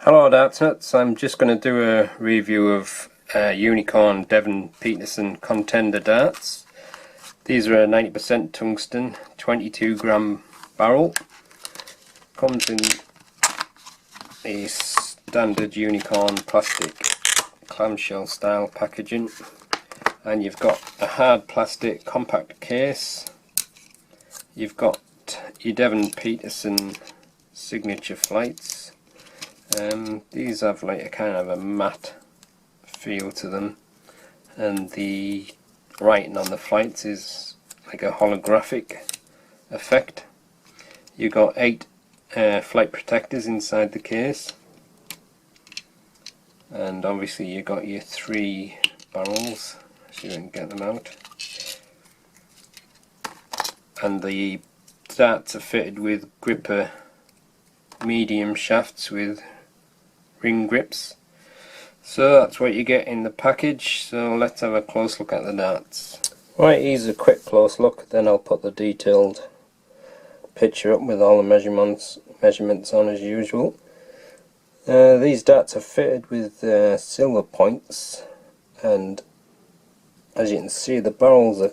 Hello darts nuts, I'm just going to do a review of Unicorn Devon Petersen Contender darts. These are a 90% tungsten 22 gram barrel. Comes in a standard Unicorn plastic clamshell style packaging, and you've got a hard plastic compact case. You've got your Devon Petersen signature flights. These have like a kind of a matte feel to them, and the writing on the flights is like a holographic effect. You've got 8 flight protectors inside the case, and obviously you've got your 3 barrels, so you can get them out. And the darts are fitted with gripper medium shafts with ring grips. So that's what you get in the package. So let's have a close look at the darts. Right, here's a quick close look, then I'll put the detailed picture up with all the measurements on as usual. These darts are fitted with silver points, and as you can see the barrels are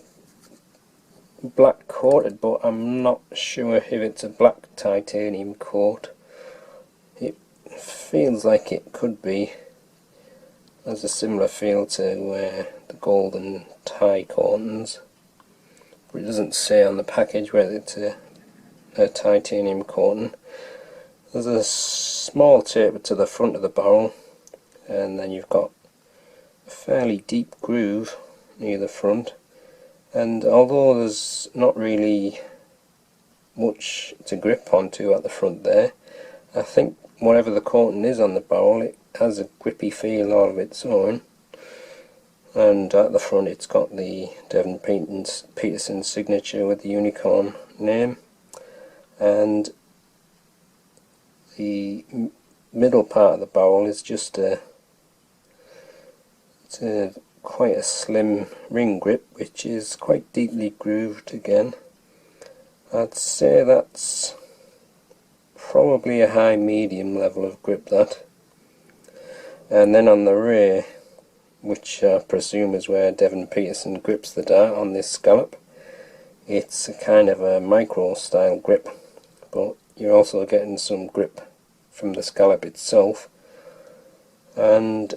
black coated, but I'm not sure if it's a black titanium coat. It feels like it could be. Has a similar feel to the golden tie coatings, but it doesn't say on the package whether it's a titanium coating. There's a small taper to the front of the barrel, and then you've got a fairly deep groove near the front. And although there's not really much to grip onto at the front there, I think whatever the coating is on the barrel, it has a grippy feel all of its own. And at the front it's got the Devon Petersen signature with the Unicorn name, and the middle part of the barrel is just quite a slim ring grip, which is quite deeply grooved again. I'd say that's probably a high medium level of grip, that. And then on the rear, which I presume is where Devon Petersen grips the dart on this scallop, it's a kind of a micro style grip, but you're also getting some grip from the scallop itself. And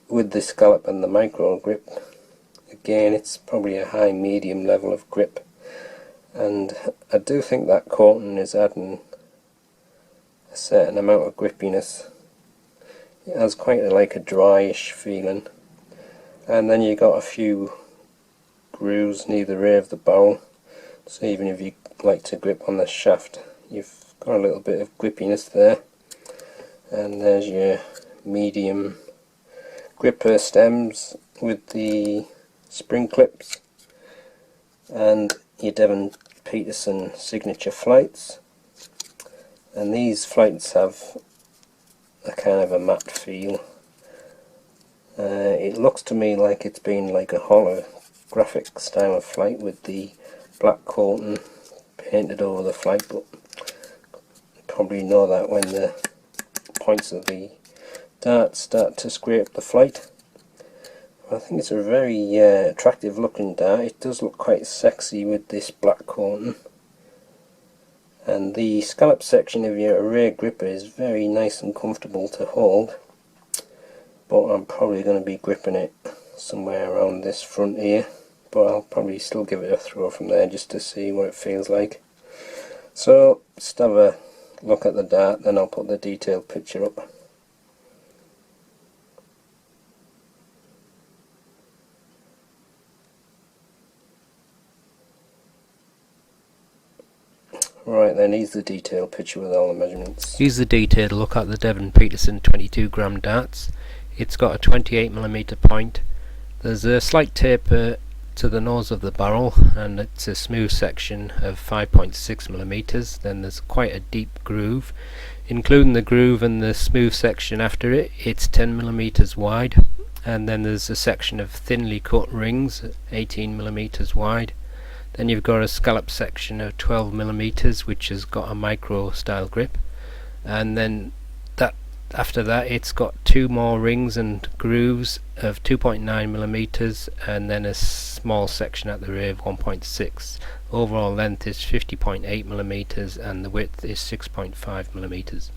with the scallop and the micro grip, again it's probably a high medium level of grip, and I do think that coating is adding a certain amount of grippiness. It has quite like a dryish feeling. And then you got a few grooves near the rear of the barrel, so even if you like to grip on the shaft, you've got a little bit of grippiness there. And there's your medium gripper stems with the spring clips, and your Devon Petersen signature flights. And these flights have a kind of a matte feel. It looks to me like it's been like a holographic style of flight with the black coating painted over the flight, but you probably know that when the points of the darts start to scrape the flight. I think it's a very attractive looking dart. It does look quite sexy with this black coating. And the scallop section of your rear gripper is very nice and comfortable to hold, but I'm probably going to be gripping it somewhere around this front here, but I'll probably still give it a throw from there just to see what it feels like. So just have a look at the dart, then I'll put the detailed picture up. Right then, here's the detailed picture with all the measurements. Here's the detailed look at the Devon Petersen 22 gram darts. It's got a 28mm point. There's a slight taper to the nose of the barrel, and it's a smooth section of 5.6mm. Then there's quite a deep groove. Including the groove and the smooth section after it, it's 10mm wide. And then there's a section of thinly cut rings, 18mm wide. Then you've got a scallop section of 12mm, which has got a micro style grip, and then that after that it's got 2 more rings and grooves of 2.9mm and then a small section at the rear of 1.6. Overall length is 50.8mm and the width is 6.5mm.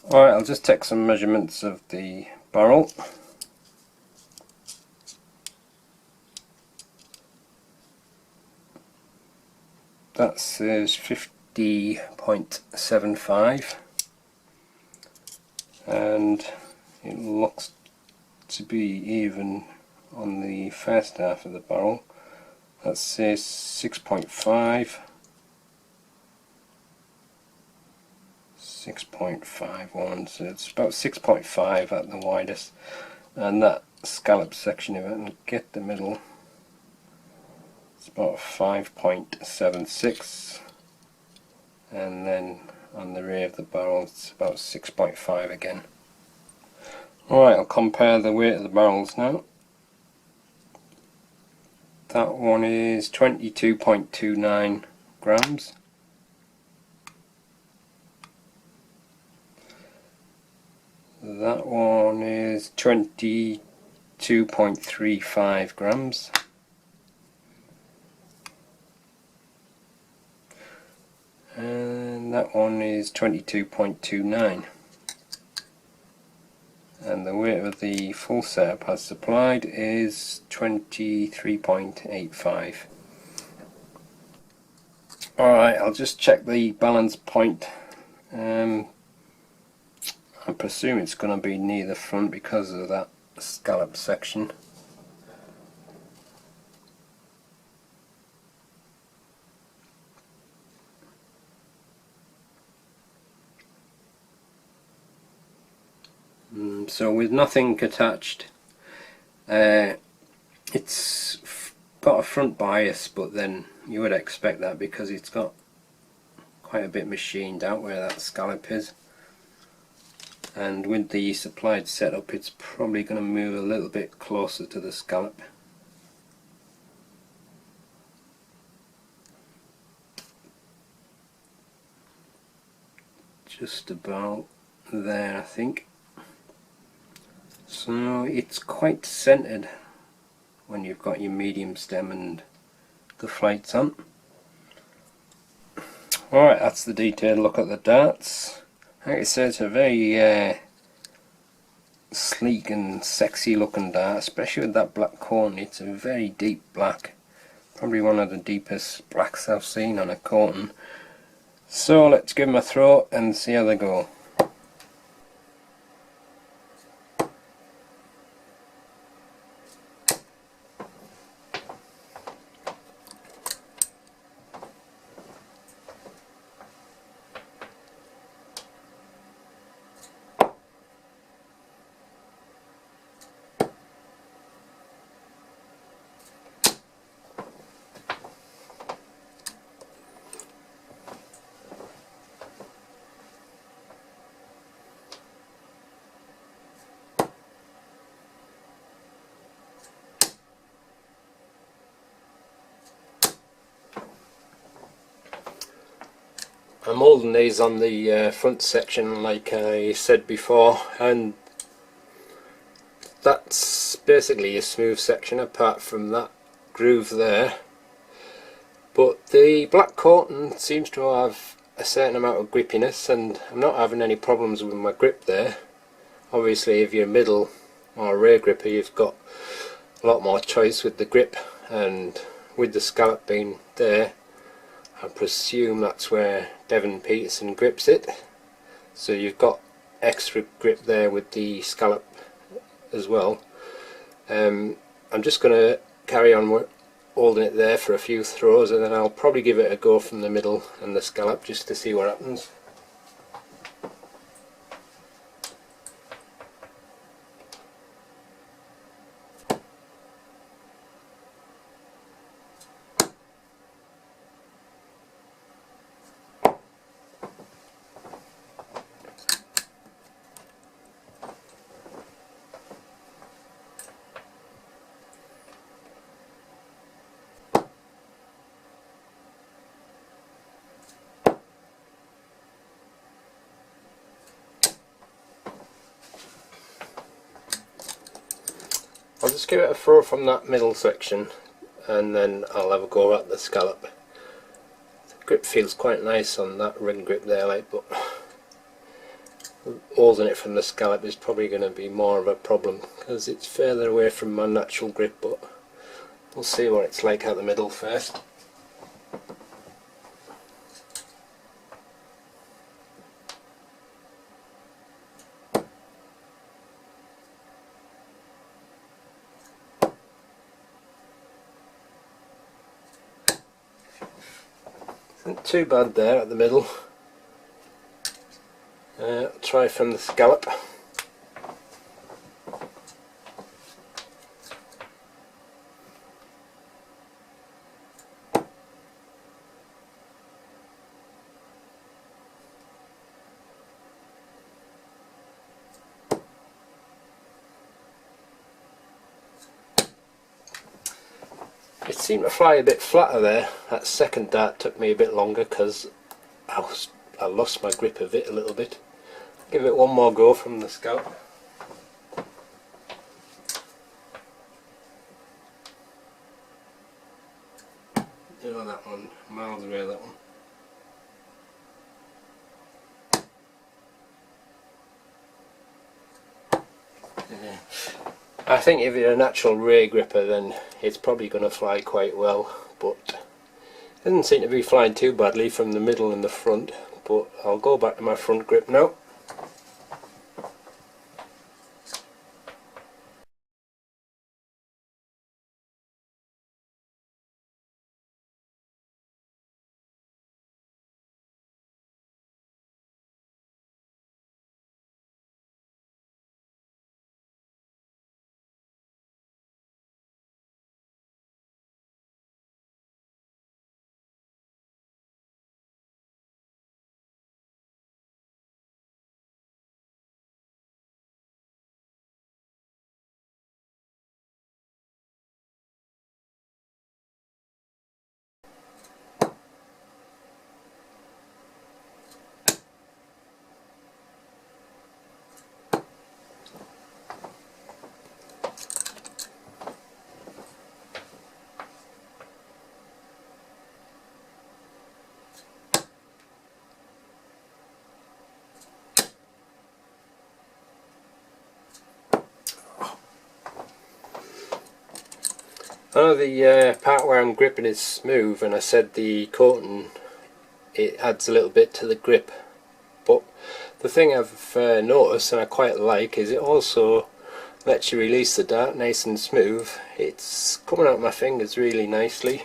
Alright, I'll just take some measurements of the barrel. That says 50.75 and it looks to be even on the first half of the barrel. That says 6.5, 6.51, so it's about 6.5 at the widest, and that scallop section, if I can get the middle, it's about 5.76, and then on the rear of the barrel it's about 6.5 again. Alright, I'll compare the weight of the barrels now. That one is 22.29 grams. That one is 22.35 grams. And that one is 22.29. And the weight of the full setup as supplied is 23.85. Alright, I'll just check the balance point. I presume it's going to be near the front because of that scallop section. So with nothing attached, it's got a front bias, but then you would expect that because it's got quite a bit machined out where that scallop is, and with the supplied setup it's probably going to move a little bit closer to the scallop. Just about there, I think. So it's quite centered when you've got your medium stem and the flights on. Alright, that's the detailed look at the darts. Like I said, it's a very sleek and sexy looking dart, especially with that black coating. It's a very deep black, probably one of the deepest blacks I've seen on a coating. So let's give them a throw and see how they go. I'm holding these on the front section like I said before, and that's basically a smooth section apart from that groove there, but the black coating seems to have a certain amount of grippiness and I'm not having any problems with my grip there. Obviously if you're middle or rear gripper you've got a lot more choice with the grip, and with the scallop being there I presume that's where Devon Petersen grips it, so you've got extra grip there with the scallop as well. I'm just going to carry on holding it there for a few throws and then I'll probably give it a go from the middle and the scallop just to see what happens. just give it a throw from that middle section and then I'll have a go at the scallop. The grip feels quite nice on that ring grip there, like, but holding it from the scallop is probably going to be more of a problem because it's further away from my natural grip, but we'll see what it's like at the middle first. Isn't too bad there at the middle. Try from the scallop. It seemed to fly a bit flatter there. That second dart took me a bit longer because I lost my grip of it a little bit. Give it one more go from the scallop. Oh, that one, miles away, that one. Yeah. I think if you're a natural ray gripper then it's probably going to fly quite well, but it doesn't seem to be flying too badly from the middle and the front. But I'll go back to my front grip now. Oh, the part where I'm gripping is smooth, and I said the coating, it adds a little bit to the grip, but the thing I've noticed and I quite like is it also lets you release the dart nice and smooth. It's coming out my fingers really nicely,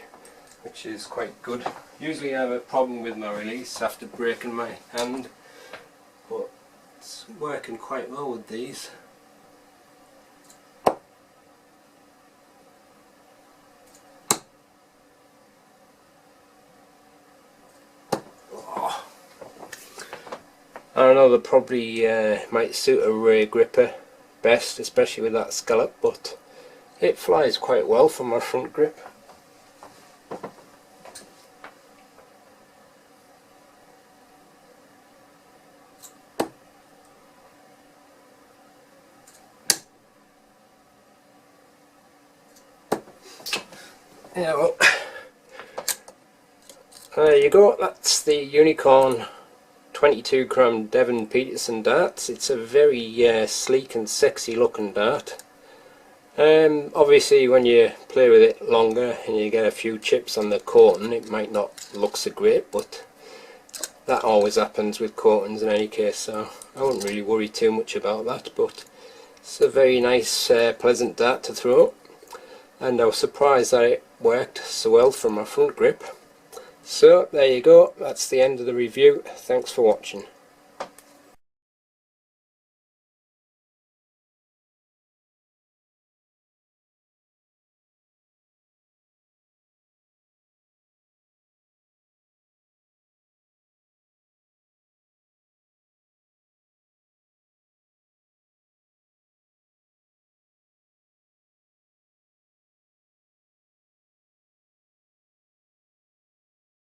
which is quite good. Usually I have a problem with my release after breaking my hand, but it's working quite well with these. I don't know, they probably might suit a ray gripper best, especially with that scallop, but it flies quite well for my front grip. Yeah, well, there you go, that's the Unicorn 22 gram Devon Petersen darts. It's a very sleek and sexy looking dart. Obviously when you play with it longer and you get a few chips on the coating, it might not look so great, but that always happens with coatings in any case, so I wouldn't really worry too much about that. But it's a very nice pleasant dart to throw, and I was surprised that it worked so well from my front grip. So there you go, that's the end of the review. Thanks for watching.